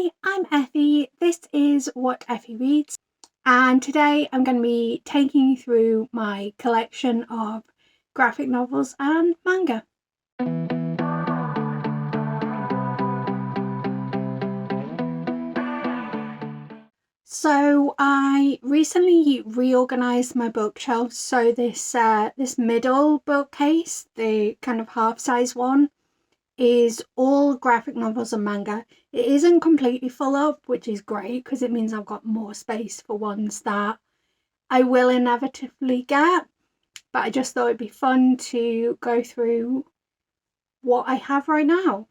Hi, I'm Effie. This is What Effie Reads, and today I'm going to be taking you through my collection of graphic novels and manga. So I recently reorganized my bookshelf, so this middle bookcase, the kind of half-size one, is all graphic novels and manga. It isn't completely full up, which is great because it means I've got more space for ones that I will inevitably get, but I just thought it'd be fun to go through what I have right now.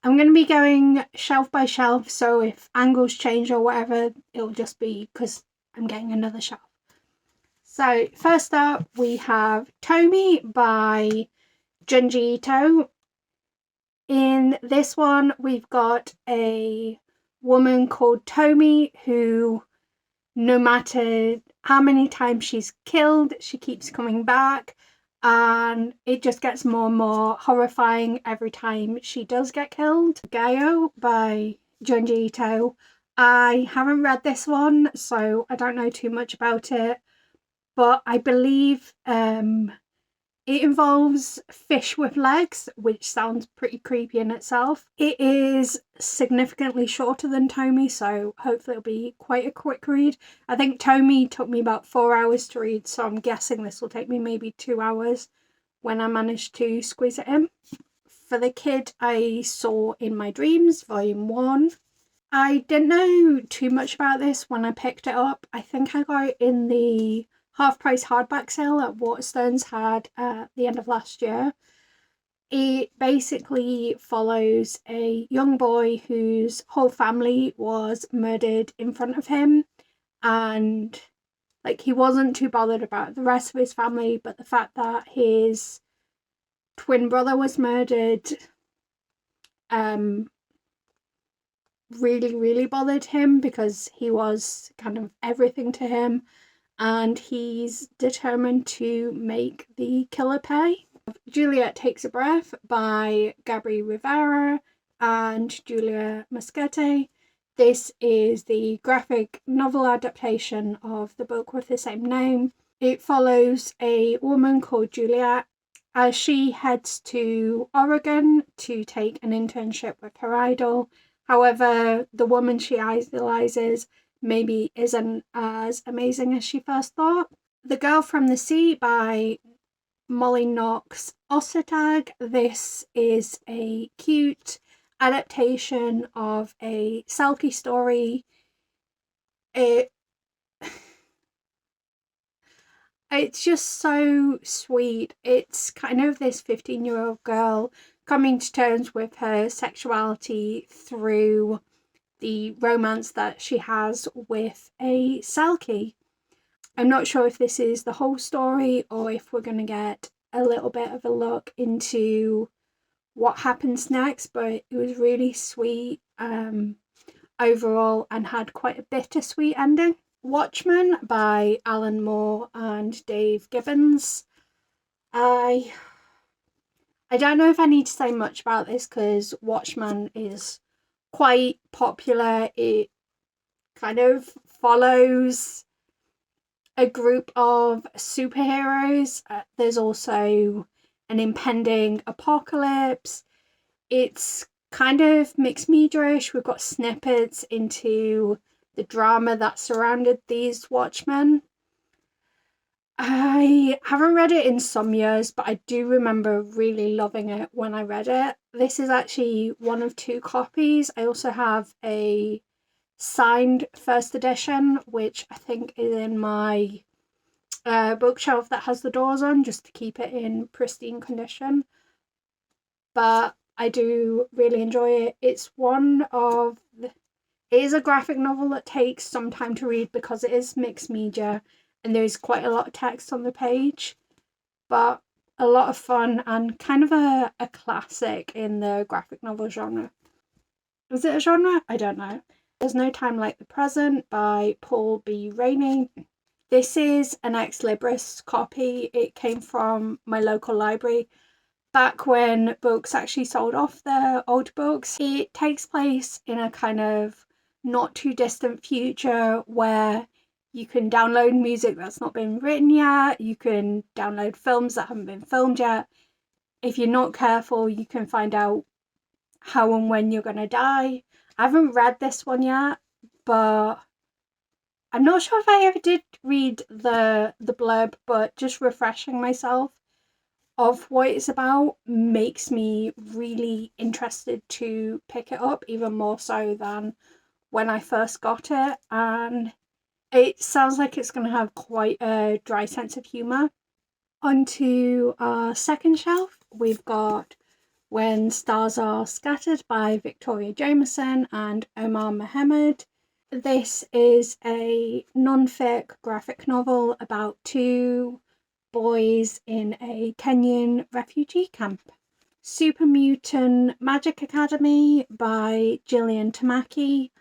I'm going to be going shelf by shelf, so if angles change or whatever, it'll just be because I'm getting another shelf. So first up, we have Tomi by Junji Ito. In this one, we've got a woman called Tomi who, no matter how many times she's killed, she keeps coming back, and it just gets more and more horrifying every time she does get killed. Gaio by Junji Ito. I haven't read this one, so I don't know too much about it, but I believe it involves fish with legs, which sounds pretty creepy in itself. It is significantly shorter than Tomi, so hopefully it'll be quite a quick read. I think Tomi took me about 4 hours to read, so I'm guessing this will take me maybe 2 hours when I manage to squeeze it in. For the Kid I Saw in My Dreams, Volume 1. I didn't know too much about this when I picked it up. I think I got it in the half-price hardback sale that Waterstones had at the end of last year. It basically follows a young boy whose whole family was murdered in front of him, and he wasn't too bothered about the rest of his family, but the fact that his twin brother was murdered really bothered him because he was kind of everything to him, and he's determined to make the killer pay. Juliet Takes a Breath by Gabri Rivera and Julia Moschetti. This is the graphic novel adaptation of the book with the same name. It follows a woman called Juliet as she heads to Oregon to take an internship with her idol. However, the woman she idolizes maybe isn't as amazing as she first thought. The Girl from the Sea by Molly Knox Ostertag. This is a cute adaptation of a Selkie story. It's just so sweet. It's kind of this 15-year-old girl coming to terms with her sexuality through the romance that she has with a Selkie. I'm not sure if this is the whole story or if we're going to get a little bit of a look into what happens next, but it was really sweet overall and had quite a bittersweet ending. Watchmen by Alan Moore and Dave Gibbons. I don't know if I need to say much about this because Watchmen is quite popular. It kind of follows a group of superheroes. There's also an impending apocalypse. It's kind of mixed media-ish. We've got snippets into the drama that surrounded these Watchmen. I haven't read it in some years, but I do remember really loving it when I read it. This is actually one of 2 copies. I also have a signed first edition, which I think is in my bookshelf that has the doors on, just to keep it in pristine condition. But I do really enjoy it. It is a graphic novel that takes some time to read because it is mixed media and there's quite a lot of text on the page, but a lot of fun and kind of a classic in the graphic novel genre. Is it a genre? I don't know. There's No Time Like the Present by Paul B. Rainey. This is an ex libris copy. It came from my local library. back when books actually sold off their old books. It takes place in a kind of not too distant future where you can download music that's not been written yet, you can download films that haven't been filmed yet. If you're not careful, you can find out how and when you're going to die. I haven't read this one yet, but I'm not sure if I ever did read the blurb, but just refreshing myself of what it's about makes me really interested to pick it up, even more so than when I first got it. And it sounds like it's going to have quite a dry sense of humour. Onto our second shelf, we've got When Stars Are Scattered by Victoria Jameson and Omar Mohammed. This is a non-fic graphic novel about two boys in a Kenyan refugee camp. Super Mutant Magic Academy by Gillian Tamaki.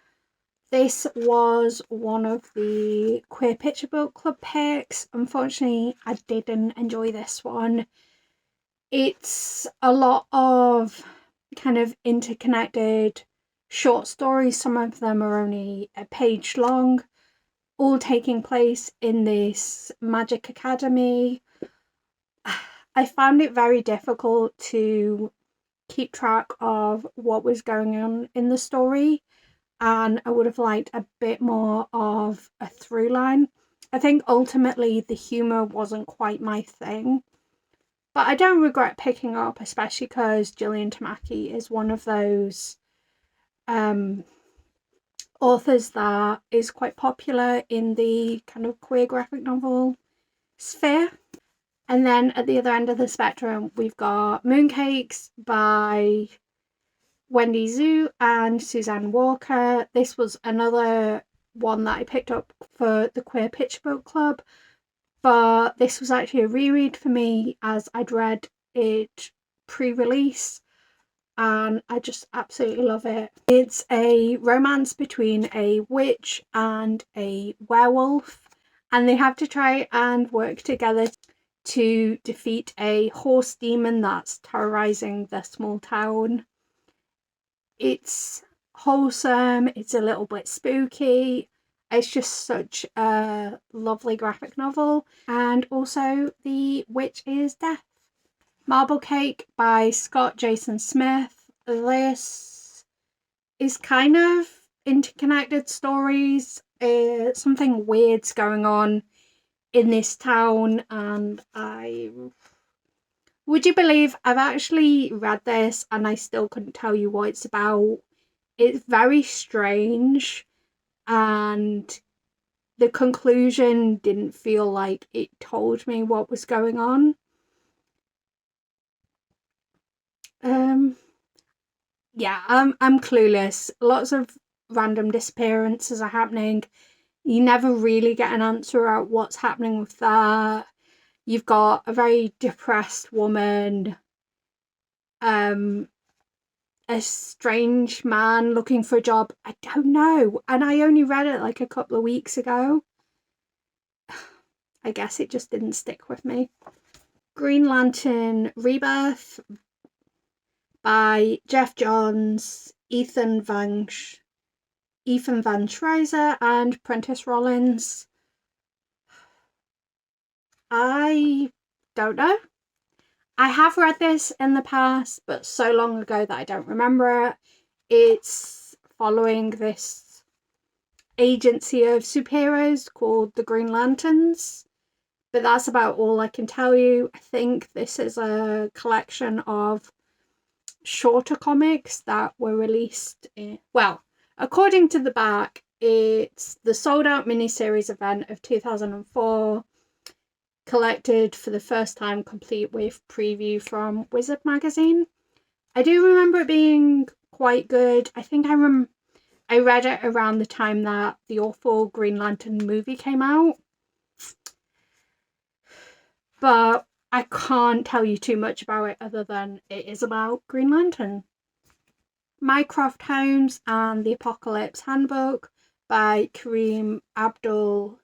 This was one of the Queer Picture Book Club picks. Unfortunately, I didn't enjoy this one. It's a lot of kind of interconnected short stories. Some of them are only a page long, all taking place in this magic academy. I found it very difficult to keep track of what was going on in the story, and I would have liked a bit more of a through line. I think ultimately the humour wasn't quite my thing, but I don't regret picking up, especially because Gillian Tamaki is one of those authors that is quite popular in the kind of queer graphic novel sphere. And then at the other end of the spectrum, we've got Mooncakes by Wendy Zhu and Suzanne Walker. This was another one that I picked up for the Queer Picture Book Club, but this was actually a reread for me as I'd read it pre-release, and I just absolutely love it. It's a romance between a witch and a werewolf, and they have to try and work together to defeat a horse demon that's terrorizing the small town. It's wholesome, it's a little bit spooky, it's just such a lovely graphic novel. And also the witch is death. Marble Cake by Scott Jason Smith. This is kind of interconnected stories. Something weird's going on in this town, and would you believe I've actually read this and I still couldn't tell you what it's about. It's very strange, and the conclusion didn't feel like it told me what was going on. Yeah, I'm clueless. Lots of random disappearances are happening. You never really get an answer out what's happening with that. You've got a very depressed woman, a strange man looking for a job. I don't know. And I only read it like a couple of weeks ago. I guess it just didn't stick with me. Green Lantern Rebirth by Jeff Johns, Ethan Van Schreiser and Prentice Rollins. I don't know. I have read this in the past, but so long ago that I don't remember it. It's following this agency of superheroes called the Green Lanterns, but that's about all I can tell you. I think this is a collection of shorter comics that were released in, well, according to the back, it's the sold out miniseries event of 2004, collected for the first time, complete with preview from Wizard magazine. I do remember it being quite good. I think I read it around the time that the awful Green Lantern movie came out, but I can't tell you too much about it other than it is about Green Lantern. Mycroft Holmes and the Apocalypse Handbook by Kareem Abdul-Jabbar.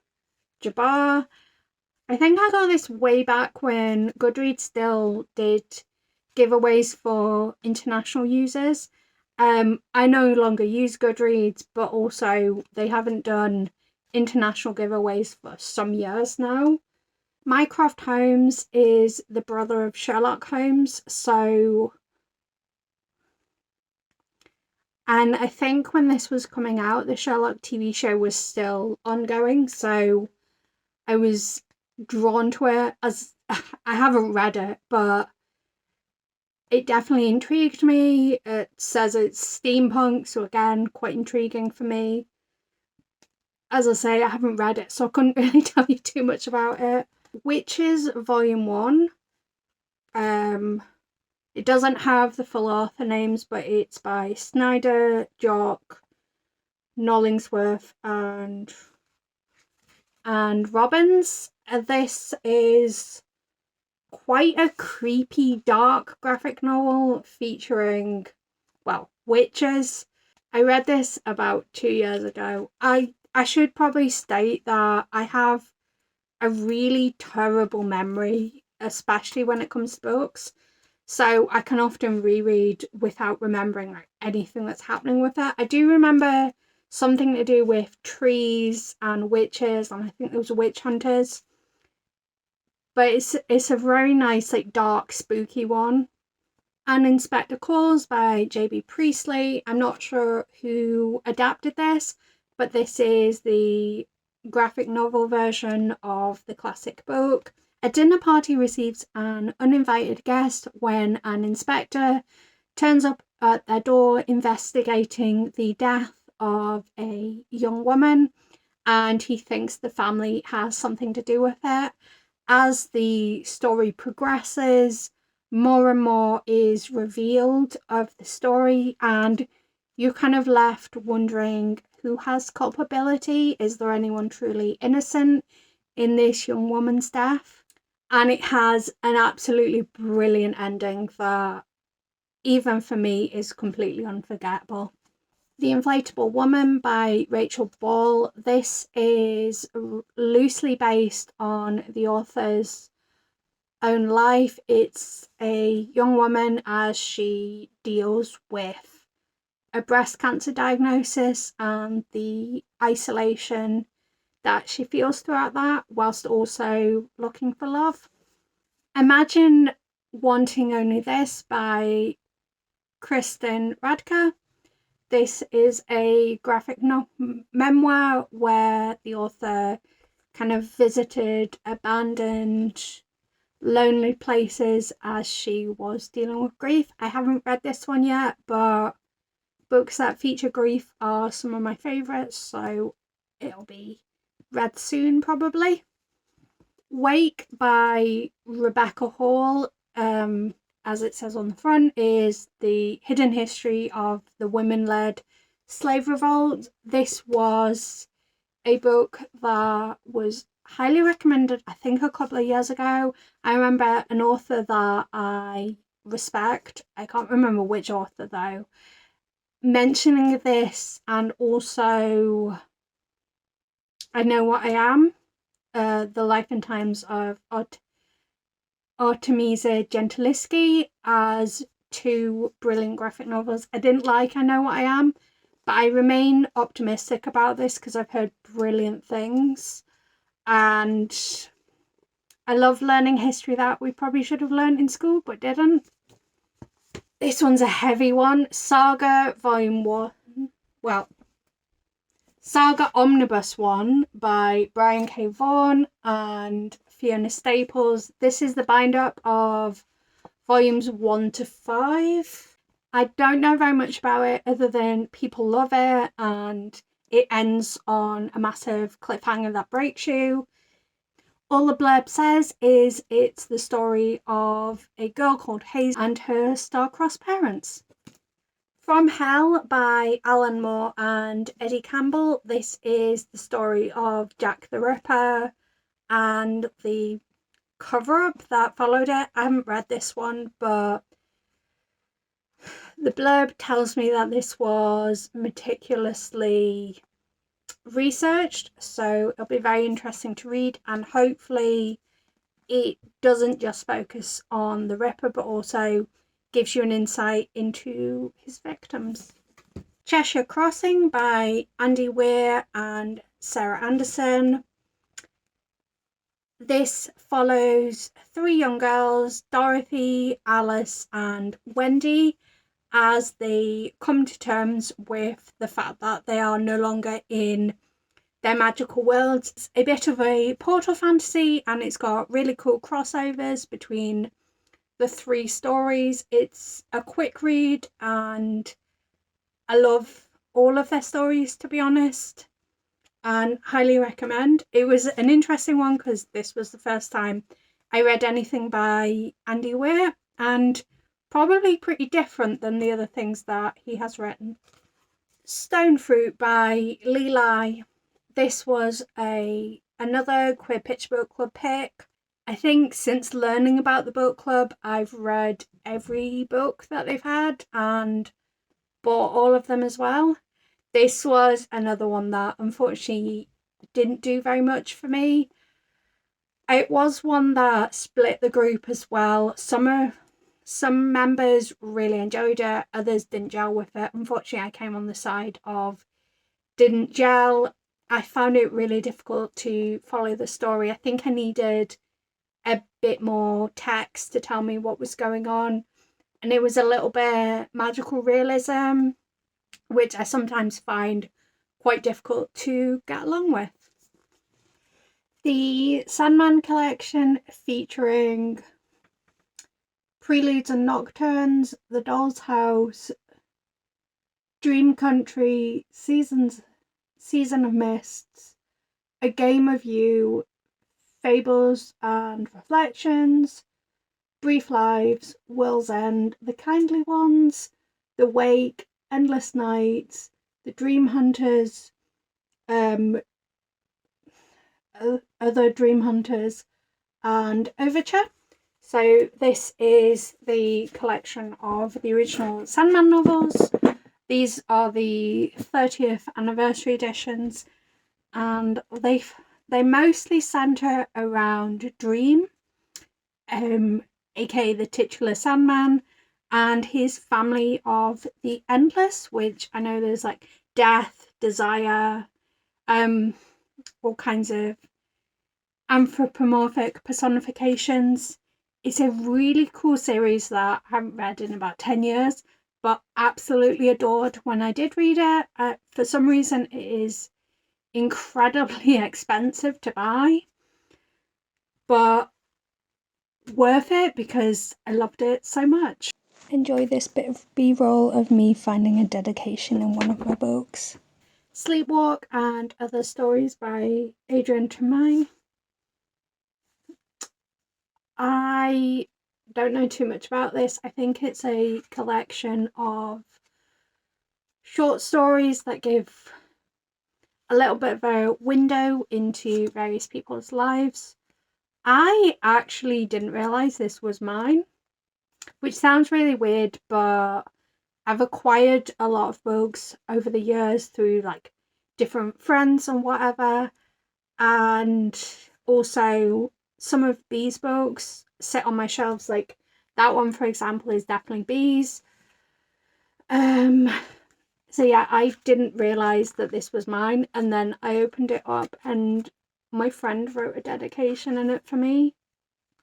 I think I got this way back when Goodreads still did giveaways for international users. I no longer use Goodreads, but also they haven't done international giveaways for some years now. Mycroft Holmes is the brother of Sherlock Holmes, and I think when this was coming out, the Sherlock TV show was still ongoing, so I was drawn to it. As I haven't read it, but it definitely intrigued me. It says it's steampunk, so again, quite intriguing for me. As I say, I haven't read it, so I couldn't really tell you too much about it. Witches Volume 1. It doesn't have the full author names, but it's by Snyder, Jock, Nollingsworth, and Robbins. This is quite a creepy, dark graphic novel featuring, well, witches. I read this about 2 years ago. I should probably state that I have a really terrible memory, especially when it comes to books. So I can often reread without remembering like anything that's happening with it. I do remember something to do with trees and witches, and I think there was witch hunters. But it's a very nice, like, dark, spooky one. And Inspector Calls by J.B. Priestley. I'm not sure who adapted this, but this is the graphic novel version of the classic book. A dinner party receives an uninvited guest when an inspector turns up at their door investigating the death of a young woman, and he thinks the family has something to do with it. As the story progresses, more and more is revealed of the story, and you're kind of left wondering who has culpability. Is there anyone truly innocent in this young woman's death? And it has an absolutely brilliant ending that, even for me, is completely unforgettable. The Inflatable Woman by Rachel Ball. This is loosely based on the author's own life. It's a young woman as she deals with a breast cancer diagnosis and the isolation that she feels throughout that, whilst also looking for love. Imagine Wanting Only This by Kristen Radke. This is a graphic memoir where the author kind of visited abandoned, lonely places as she was dealing with grief. I haven't read this one yet, but books that feature grief are some of my favourites, so it'll be read soon probably. Wake by Rebecca Hall, as it says on the front, is the hidden history of the women-led slave revolt. This was a book that was highly recommended, I think, a couple of years ago. I remember an author that I respect, I can't remember which author though, mentioning this, and also I Know What I Am, The Life and Times of Artemisia Gentileschi, as two brilliant graphic novels. I didn't like I Know What I Am, but I remain optimistic about this because I've heard brilliant things. And I love learning history that we probably should have learned in school but didn't. This one's a heavy one. Saga Volume 1. Well, Saga Omnibus 1 by Brian K. Vaughan and Fiona Staples. This is the bind-up of volumes 1 to 5. I don't know very much about it other than people love it, and it ends on a massive cliffhanger that breaks you. All the blurb says is it's the story of a girl called Hazel and her star-crossed parents. From Hell by Alan Moore and Eddie Campbell. This is the story of Jack the Ripper and the cover-up that followed it. I haven't read this one, but the blurb tells me that this was meticulously researched, so it'll be very interesting to read, and hopefully it doesn't just focus on the Ripper, but also gives you an insight into his victims. Cheshire Crossing by Andy Weir and Sarah Anderson. This follows 3 young girls, Dorothy, Alice and Wendy, as they come to terms with the fact that they are no longer in their magical worlds. It's a bit of a portal fantasy, and it's got really cool crossovers between the 3 stories. It's a quick read, and I love all of their stories, to be honest, and highly recommend. It was an interesting one because this was the first time I read anything by Andy Weir, and probably pretty different than the other things that he has written. Stone Fruit by Lee Lai. This was another Queer Pitch Book Club pick. I think since learning about the book club, I've read every book that they've had and bought all of them as well. This was another one that unfortunately didn't do very much for me. It was one that split the group as well. Some members really enjoyed it, others didn't gel with it. Unfortunately, I came on the side of didn't gel. I found it really difficult to follow the story. I think I needed a bit more text to tell me what was going on. And it was a little bit magical realism, which I sometimes find quite difficult to get along with. The Sandman collection, featuring Preludes and Nocturnes, The Doll's House, Dream Country, Season of Mists, A Game of You, Fables and Reflections, Brief Lives, World's End, The Kindly Ones, The Wake, Endless Nights, The Dream Hunters, Other Dream Hunters, and Overture. So this is the collection of the original Sandman novels. These are the 30th anniversary editions, and they mostly centre around Dream, aka the titular Sandman, and his family of the Endless, which I know there's like death, desire, all kinds of anthropomorphic personifications. It's a really cool series that I haven't read in about 10 years, but absolutely adored when I did read it. For some reason, it is incredibly expensive to buy, but worth it because I loved it so much. Enjoy this bit of B-roll of me finding a dedication in one of my books. Sleepwalk and Other Stories by Adrian Tremaine. I don't know too much about this. I think it's a collection of short stories that give a little bit of a window into various people's lives. I actually didn't realise this was mine, which sounds really weird, but I've acquired a lot of books over the years through like different friends and whatever, and also some of B's books sit on my shelves. Like that one, for example, is definitely B's. So yeah, I didn't realise that this was mine, and then I opened it up and my friend wrote a dedication in it for me.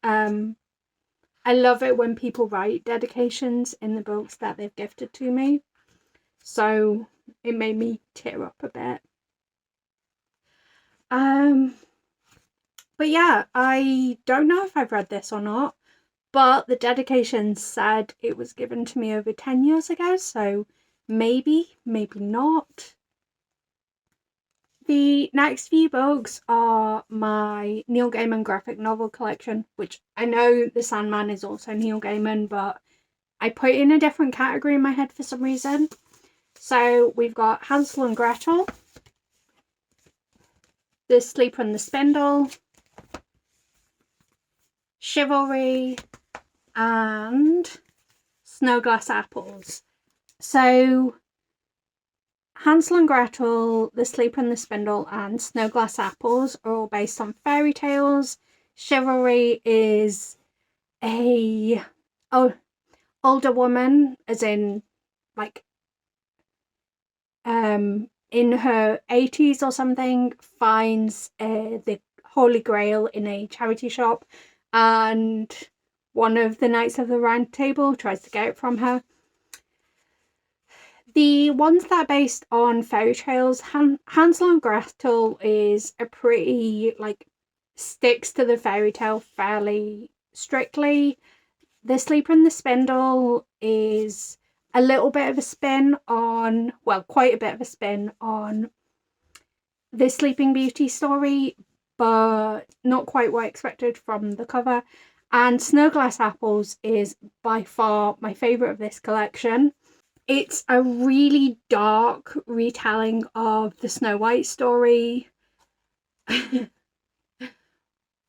I love it when people write dedications in the books that they've gifted to me, so it made me tear up a bit. But yeah, I don't know if I've read this or not, but the dedication said it was given to me over 10 years ago, so maybe not. The next few books are my Neil Gaiman graphic novel collection, which I know The Sandman is also Neil Gaiman, but I put it in a different category in my head for some reason. So we've got Hansel and Gretel, The Sleeper and the Spindle, Chivalry, and Snowglass Apples. So Hansel and Gretel, The Sleeper and the Spindle, and Snowglass Apples are all based on fairy tales. Chivalry is older woman, as in like in her 80s or something, finds the Holy Grail in a charity shop, and one of the Knights of the Round Table tries to get it from her. The ones that are based on fairy tales, Hansel and Gretel is a pretty, like, sticks to the fairy tale fairly strictly. The Sleeper and the Spindle is a little bit of a spin on, well, quite a bit of a spin on the Sleeping Beauty story, but not quite what I expected from the cover. And Snowglass Apples is by far my favourite of this collection. It's a really dark retelling of the Snow White story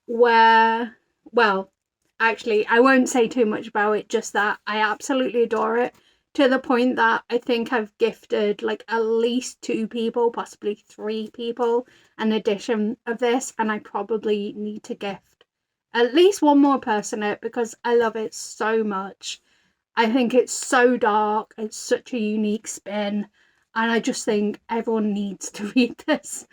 where, well, actually, I won't say too much about it, just that I absolutely adore it, to the point that I think I've gifted like at least 2 people, possibly 3 people, an edition of this, and I probably need to gift at least one more person it because I love it so much. I think it's so dark, it's such a unique spin, and I just think everyone needs to read this.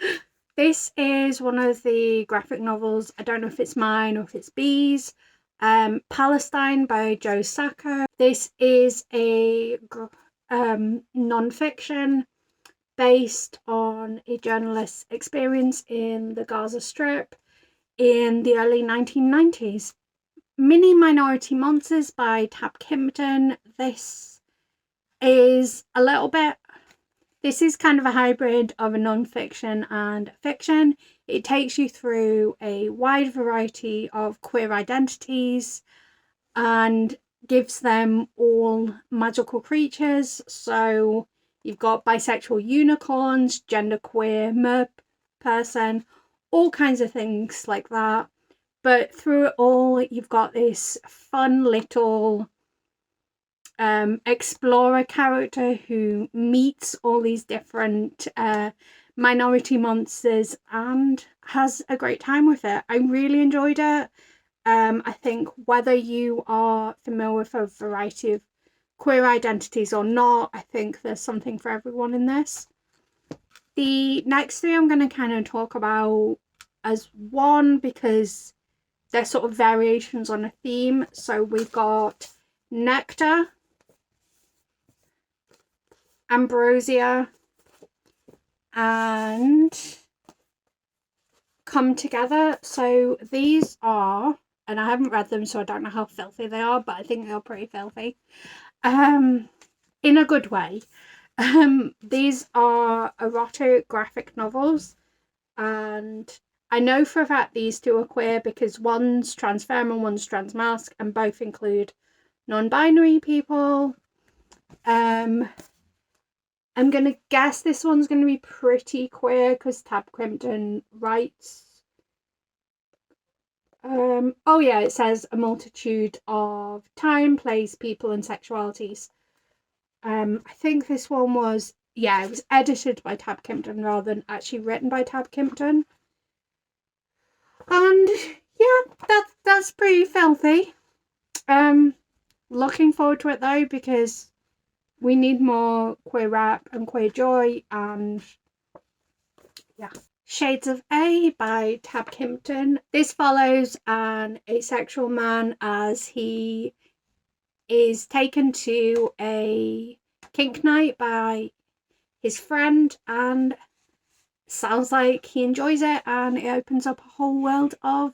This is one of the graphic novels. I don't know if it's mine or if it's B's. Palestine by Joe Sacco. This is a non-fiction based on a journalist's experience in the Gaza Strip in the early 1990s. Mini Minority Monsters by Tab Kimpton. This is a little bit, this is kind of a hybrid of a non-fiction and fiction. It takes you through a wide variety of queer identities and gives them all magical creatures. So you've got bisexual unicorns, genderqueer mer person, all kinds of things like that. But through it all, you've got this fun little explorer character who meets all these different minority monsters and has a great time with it. I really enjoyed it. I think whether you are familiar with a variety of queer identities or not, I think there's something for everyone in this. The next 3 I'm going to kind of talk about as one because they're sort of variations on a theme. So we've got Nectar, Ambrosia, and Come Together. So these are, and I haven't read them, so I don't know how filthy they are, but I think they're pretty filthy. In a good way. These are erotic graphic novels, and I know for a fact these 2 are queer because one's trans femme and one's trans masc, and both include non-binary people. I'm going to guess this one's going to be pretty queer because Tab Crimpton writes. Oh yeah, it says a multitude of time, place, people and sexualities. I think this one was, yeah, it was edited by Tab Kimpton rather than actually written by Tab Kimpton. And yeah, that's pretty filthy. Looking forward to it though because we need more queer rap and queer joy, and yeah. Shades of A by Tab Kimpton. This follows an asexual man as he is taken to a kink night by his friend, and sounds like he enjoys it and it opens up a whole world of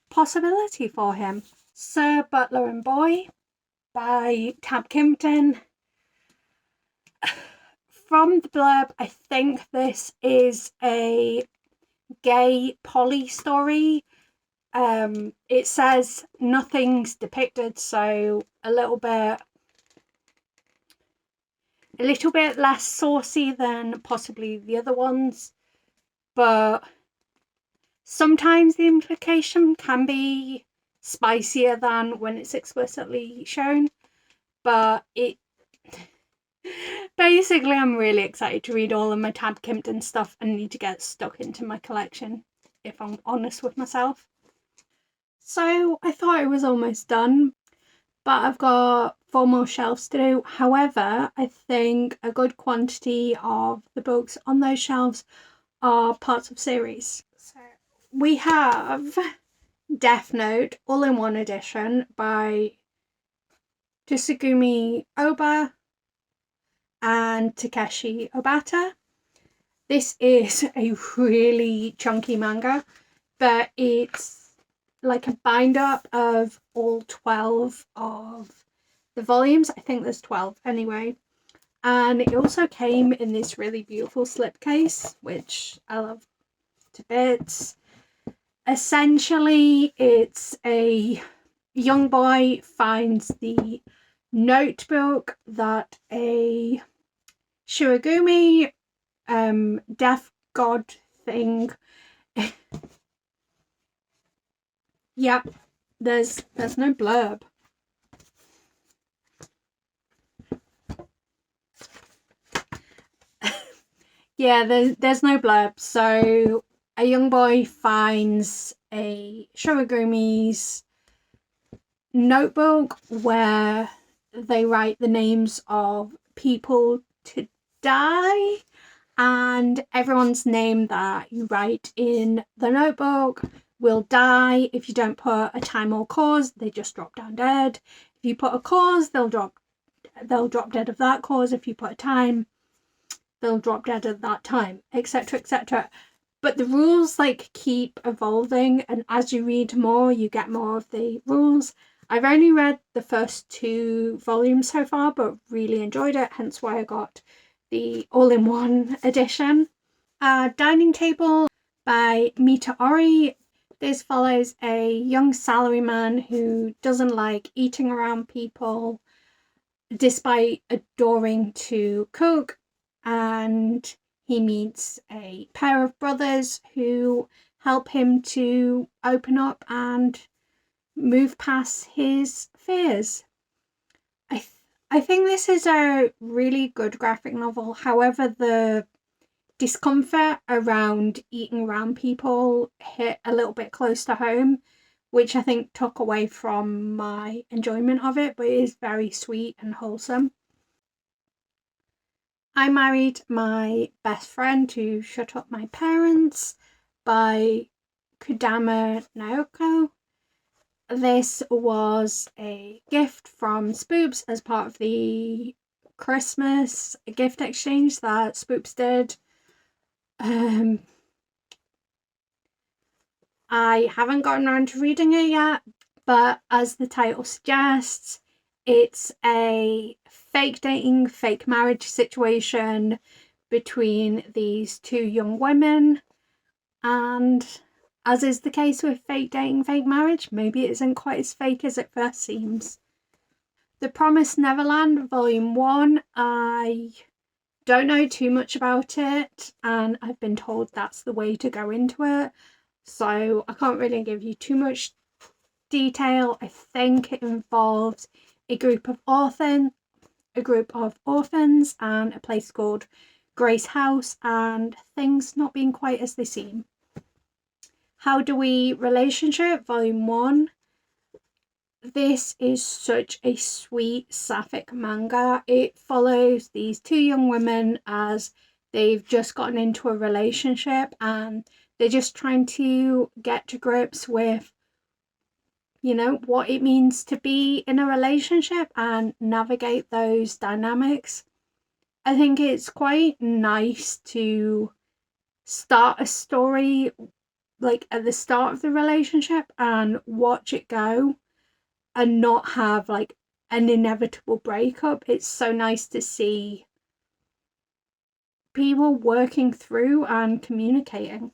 possibility for him. Sir Butler and Boy by Tab Kimpton. From the blurb, I think this is a gay poly story. It says nothing's depicted, so a little bit less saucy than possibly the other ones, but sometimes the implication can be spicier than when it's explicitly shown. But it basically, I'm really excited to read all of my Tab Kimpton stuff and need to get stuck into my collection, if I'm honest with myself. So I thought I was almost done, but I've got 4 more shelves to do. However, I think a good quantity of the books on those shelves are parts of series. So we have Death Note all-in-one edition by Tsugumi Oba and Takeshi Obata. This is a really chunky manga, but it's like a bind up of all 12 of the volumes. I think there's 12 anyway. And it also came in this really beautiful slipcase, which I love to bits. Essentially, it's a young boy finds the notebook that a Shirogumi death god thing. Yep, there's no blurb. Yeah, there's no blurb. So a young boy finds a Shiragumi's notebook where they write the names of people to die, and everyone's name that you write in the notebook will die. If you don't put a time or cause, they just drop down dead. If you put a cause, they'll drop dead of that cause. If you put a time, they'll drop dead at that time, etc., etc. But the rules like keep evolving, and as you read more, you get more of the rules. I've only read the first 2 volumes so far, but really enjoyed it, hence why I got the all-in-one edition. Dining Table by Mita Ori. This follows a young salaryman who doesn't like eating around people despite adoring to cook, and he meets a pair of brothers who help him to open up and move past his fears. I think this is a really good graphic novel. However, the discomfort around eating around people hit a little bit close to home, which I think took away from my enjoyment of it, but it is very sweet and wholesome. I Married My Best Friend to Shut Up My Parents by Kudama Naoko. This was a gift from Spoops as part of the Christmas gift exchange that Spoops did. I haven't gotten around to reading it yet, but as the title suggests, it's a fake dating, fake marriage situation between these 2 young women, and as is the case with fake dating, fake marriage, maybe it isn't quite as fake as it first seems. The Promised Neverland Volume 1, I don't know too much about it, and I've been told that's the way to go into it, so I can't really give you too much detail. I think it involves a group of orphans and a place called Grace House, and things not being quite as they seem. How Do We Relationship Volume 1. This is such a sweet sapphic manga. It follows these 2 young women as they've just gotten into a relationship and they're just trying to get to grips with, what it means to be in a relationship and navigate those dynamics. I think it's quite nice to start a story like at the start of the relationship and watch it go and not have like an inevitable breakup. It's so nice to see people working through and communicating.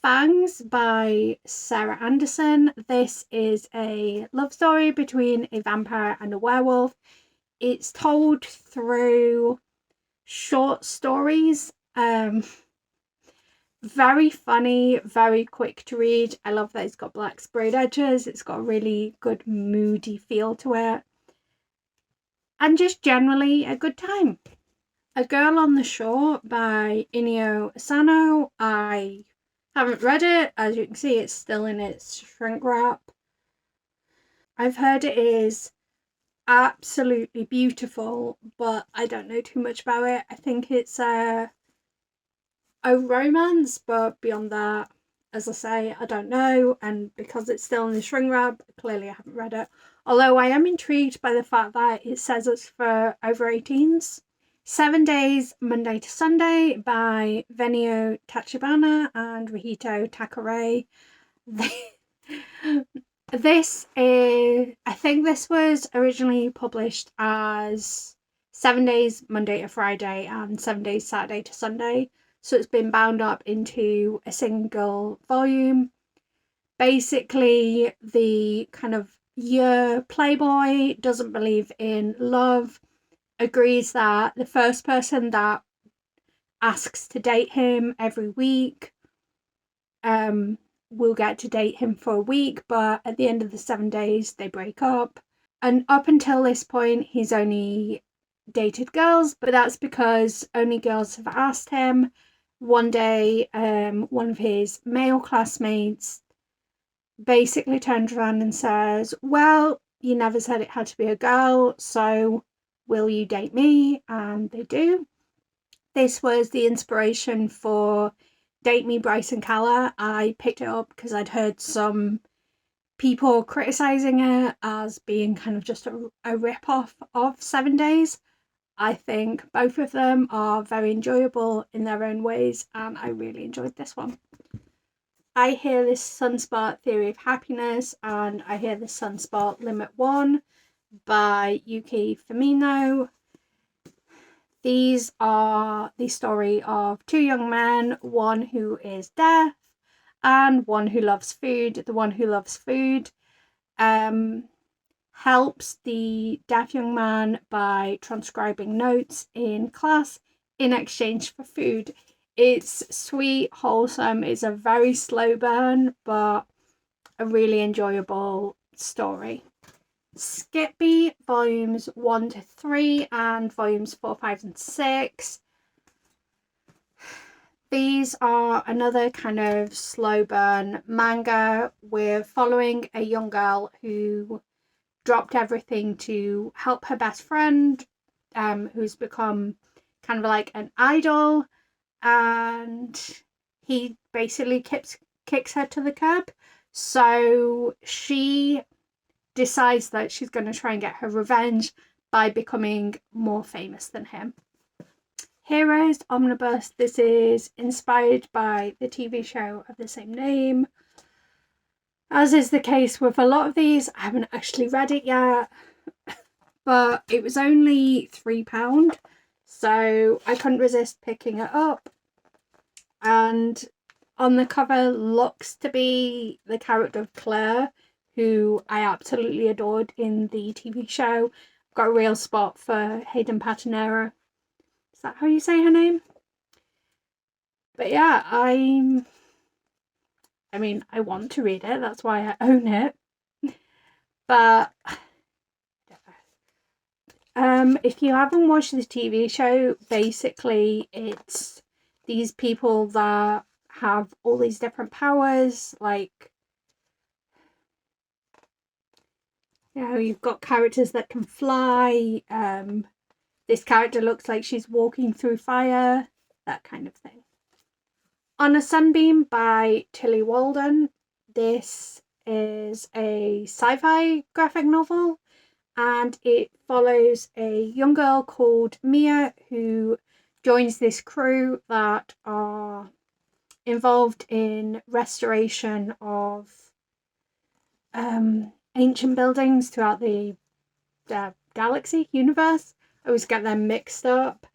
Fangs by Sarah Anderson. This is a love story between a vampire and a werewolf. It's told through short stories. Very funny, very quick to read. I love that it's got black sprayed edges. It's got a really good moody feel to it. And just generally a good time. A Girl on the Shore by Inio Asano. I haven't read it. As you can see, it's still in its shrink wrap. I've heard it is absolutely beautiful, but I don't know too much about it. I think it's a romance, but beyond that, as I say, I don't know. And because it's still in the shrink wrap, clearly I haven't read it. Although I am intrigued by the fact that it says it's for over 18s. 7 Days, Monday to Sunday by Venio Tachibana and Rihito Takare. This is, I think this was originally published as 7 Days, Monday to Friday, and 7 Days, Saturday to Sunday. So it's been bound up into a single volume. Basically, the kind of playboy doesn't believe in love, agrees that the first person that asks to date him every week will get to date him for a week, but at the end of the 7 days, they break up. And up until this point, he's only dated girls, but that's because only girls have asked him. One day, one of his male classmates basically turns around and says, well, you never said it had to be a girl, so will you date me? And they do. This was the inspiration for Date Me, Bryson Keller. I picked it up because I'd heard some people criticising it as being kind of just a rip-off of 7 Days. I think both of them are very enjoyable in their own ways, and I really enjoyed this one. I hear this Sunspot Theory of Happiness, and I hear this Sunspot Limit 1 by Yuki Firmino. These are the story of two young men, one who is deaf and one who loves food. The one who loves food helps the deaf young man by transcribing notes in class in exchange for food. It's sweet, wholesome, it's a very slow burn, but a really enjoyable story. Skippy volumes 1 to 3 and volumes 4, 5 and 6. These are another kind of slow burn manga. We're following a young girl who dropped everything to help her best friend, who's become kind of like an idol, and he basically kicks her to the curb. So she decides that she's going to try and get her revenge by becoming more famous than him. Heroes Omnibus. This is inspired by the TV show of the same name. As is the case with a lot of these, I haven't actually read it yet, but it was only £3, so I couldn't resist picking it up. And on the cover looks to be the character of Claire, who I absolutely adored in the TV show. Got a real spot for Hayden Patinera. Is that how you say her name? But yeah, I want to read it. That's why I own it. But if you haven't watched the TV show, basically it's these people that have all these different powers, like, you know, you've got characters that can fly. This character looks like she's walking through fire, that kind of thing. On a Sunbeam by Tilly Walden. This is a sci-fi graphic novel, and it follows a young girl called Mia who joins this crew that are involved in restoration of ancient buildings throughout the galaxy, universe. I always get them mixed up.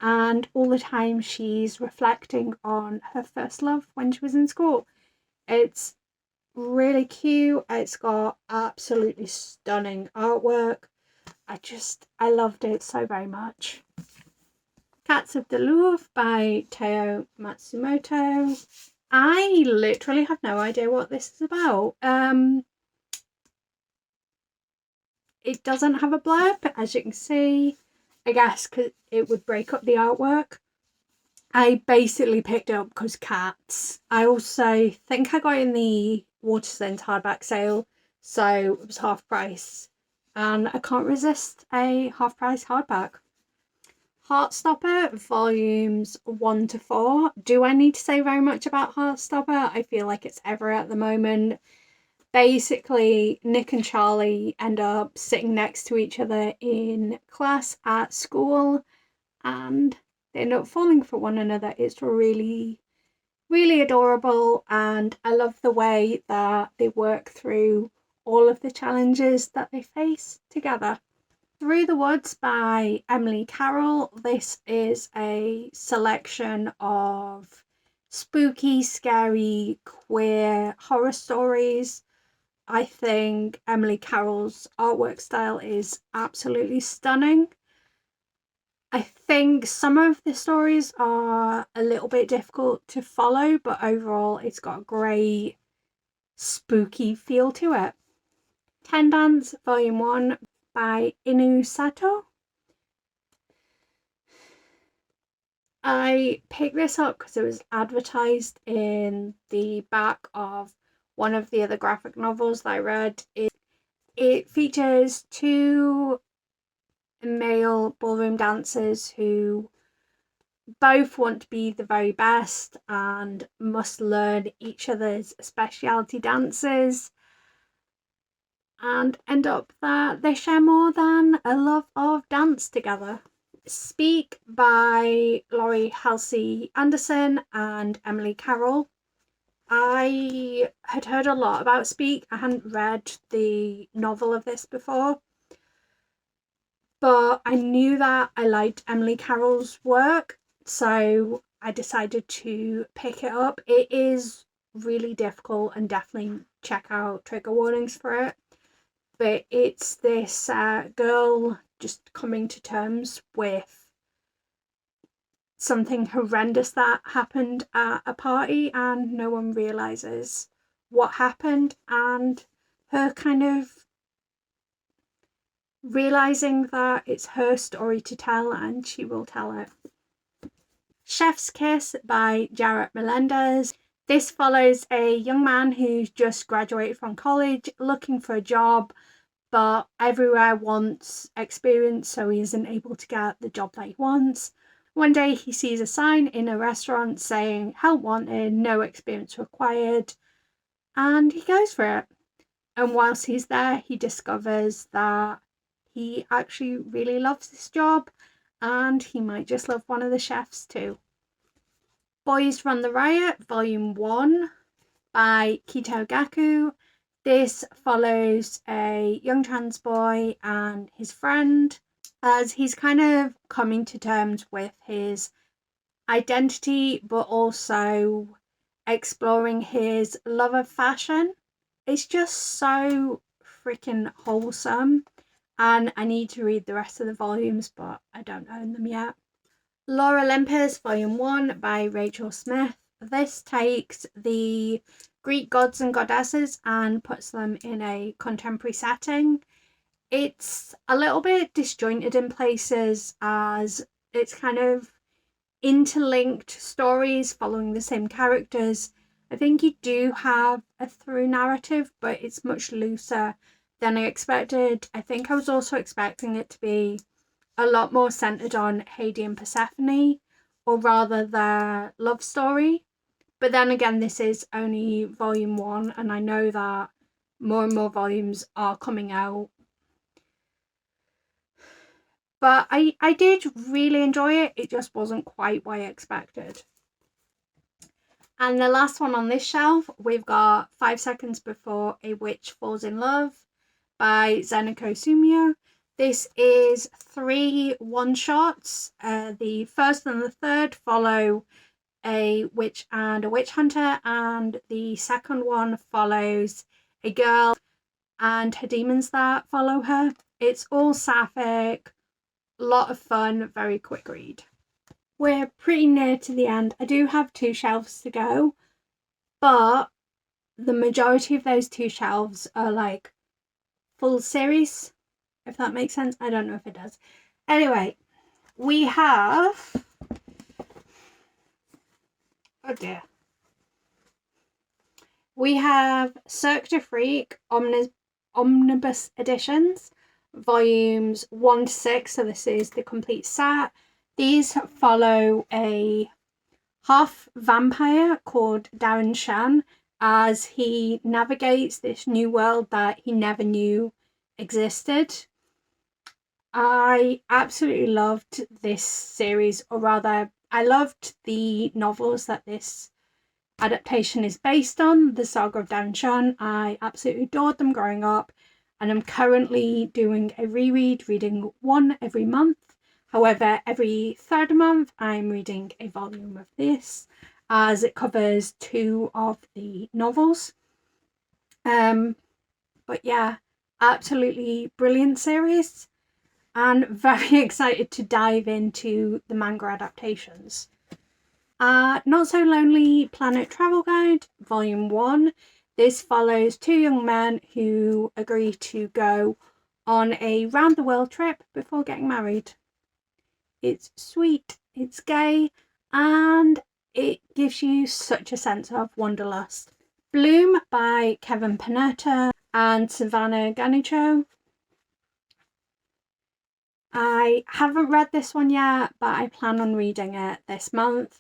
And all the time she's reflecting on her first love when she was in school. It's really cute. It's got absolutely stunning artwork. I loved it so very much. Cats of the Louvre by Teo Matsumoto. I literally have no idea what this is about. It doesn't have a blurb, as you can see. I guess because it would break up the artwork. I basically picked it up because cats. I also think I got it in the Waterstones hardback sale, so it was half price. and I can't resist a half-price hardback. Heartstopper volumes 1 to 4. Do I need to say very much about Heartstopper? I feel like it's everywhere at the moment. Basically, Nick and Charlie end up sitting next to each other in class at school, and they end up falling for one another. It's really, really adorable, and I love the way that they work through all of the challenges that they face together. Through the Woods by Emily Carroll. This is a selection of spooky, scary, queer horror stories. I think Emily Carroll's artwork style is absolutely stunning. I think some of the stories are a little bit difficult to follow, but overall it's got a great spooky feel to it. Ten Dance Volume 1 by Inu Sato. I picked this up because it was advertised in the back of one of the other graphic novels that I read. It features two male ballroom dancers who both want to be the very best and must learn each other's specialty dances, and end up that they share more than a love of dance together. Speak by Laurie Halsey Anderson and Emily Carroll. I had heard a lot about Speak. I hadn't read the novel of this before, but I knew that I liked Emily Carroll's work, so I decided to pick it up. It is really difficult, and definitely check out trigger warnings for it. But it's this girl just coming to terms with something horrendous that happened at a party, and no one realizes what happened, and her kind of realizing that it's her story to tell and she will tell it. Chef's Kiss by Jarrett Melendez. This follows a young man who's just graduated from college looking for a job, but everywhere wants experience, so he isn't able to get the job that he wants. One day he sees a sign in a restaurant saying help wanted, no experience required, and he goes for it. And whilst he's there, he discovers that he actually really loves this job, and he might just love one of the chefs too. Boys Run the Riot Volume 1 by Kito Gaku. This follows a young trans boy and his friend as he's kind of coming to terms with his identity, but also exploring his love of fashion. It's just so freaking wholesome, and I need to read the rest of the volumes, but I don't own them yet. Lore Olympus Volume 1 by Rachel Smith. This takes the Greek gods and goddesses and puts them in a contemporary setting. It's a little bit disjointed in places as it's kind of interlinked stories following the same characters. I think you do have a through narrative, but it's much looser than I expected. I think I was also expecting it to be a lot more centered on Hades and Persephone, or rather their love story. But then again, this is only volume 1, and I know that more and more volumes are coming out. But I did really enjoy it. It just wasn't quite what I expected. And the last one on this shelf, we've got 5 Seconds Before a Witch Falls in Love by Zeniko Sumio. This is 3 one-shots. The first and the third follow a witch and a witch hunter, and the second one follows a girl and her demons that follow her. It's all sapphic, lot of fun, very quick read. We're pretty near to the end. I do have 2 shelves to go, but the majority of those 2 shelves are like full series, if that makes sense. I don't know if it does. Anyway, we have, oh dear, we have Cirque du Freak Omnibus Editions volumes 1 to 6, so this is the complete set. These follow a half vampire called Darren Shan as he navigates this new world that he never knew existed. I absolutely loved this series, or rather, I loved the novels that this adaptation is based on, the Saga of Darren Shan. I absolutely adored them growing up, and I'm currently doing a reread, reading one every month. However, every third month I'm reading a volume of this, as it covers 2 of the novels. But yeah, absolutely brilliant series, and very excited to dive into the manga adaptations. Not So Lonely Planet Travel Guide, Volume 1. This follows 2 young men who agree to go on a round the world trip before getting married. It's sweet, it's gay, and it gives you such a sense of wanderlust. Bloom by Kevin Panetta and Savannah Ganicho. I haven't read this one yet, but I plan on reading it this month.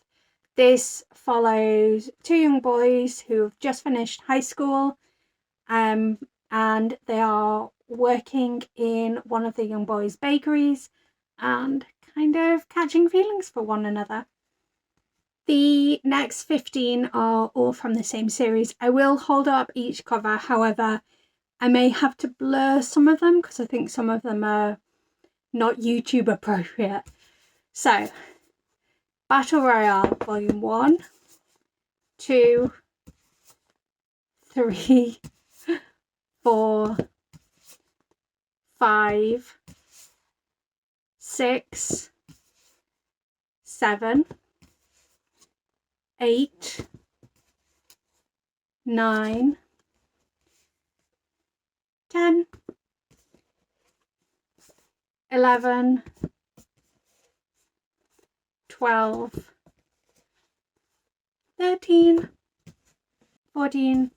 This follows 2 young boys who have just finished high school, and they are working in one of the young boys' bakeries and kind of catching feelings for one another. The next 15 are all from the same series. I will hold up each cover, however, I may have to blur some of them because I think some of them are not YouTube appropriate. So, Battle Royale, Volume 1, 2, 3, 4, 5, 6, 7, 8, 9, 10, 11, 12, 13, 14,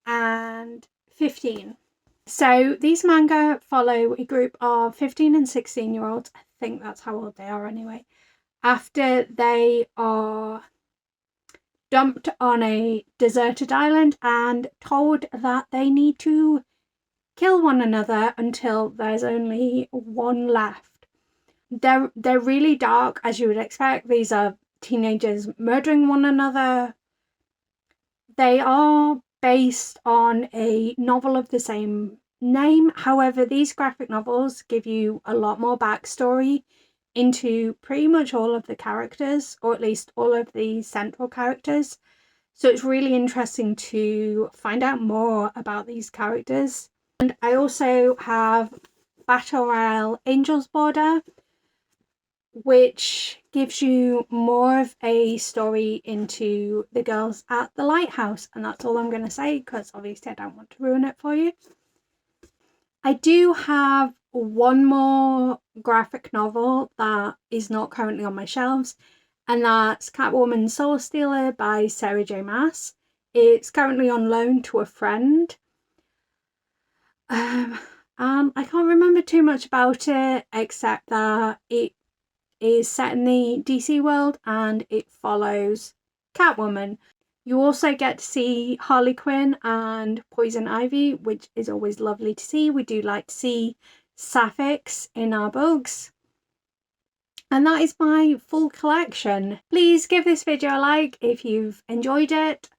and 15. So these manga follow a group of 15 and 16-year-olds, I think that's how old they are anyway, after they are dumped on a deserted island and told that they need to kill one another until there's only one left. They're really dark, as you would expect. These are teenagers murdering one another. They are based on a novel of the same name. However, these graphic novels give you a lot more backstory into pretty much all of the characters, or at least all of the central characters. So it's really interesting to find out more about these characters. And I also have Battle Royale Angel's Border, which gives you more of a story into the girls at the lighthouse. And that's all I'm going to say, because obviously I don't want to ruin it for you. I do have one more graphic novel that is not currently on my shelves, and that's Catwoman Soul Stealer by Sarah J. Maas. It's currently on loan to a friend. I can't remember too much about it, except that it is set in the DC world and it follows Catwoman. You also get to see Harley Quinn and Poison Ivy, which is always lovely to see. We do like to see sapphics in our books. And that is my full collection. Please give this video a like if you've enjoyed it,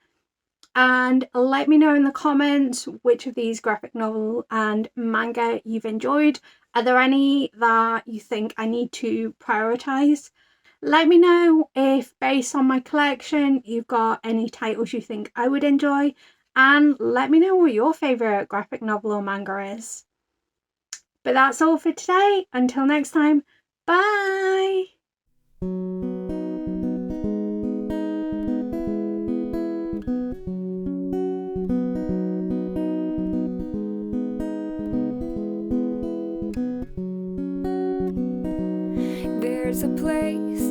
and let me know in the comments which of these graphic novel and manga you've enjoyed. Are there any that you think I need to prioritize? Let me know if, based on my collection, you've got any titles you think I would enjoy, and let me know what your favourite graphic novel or manga is. But that's all for today. Until next time, bye! There's a place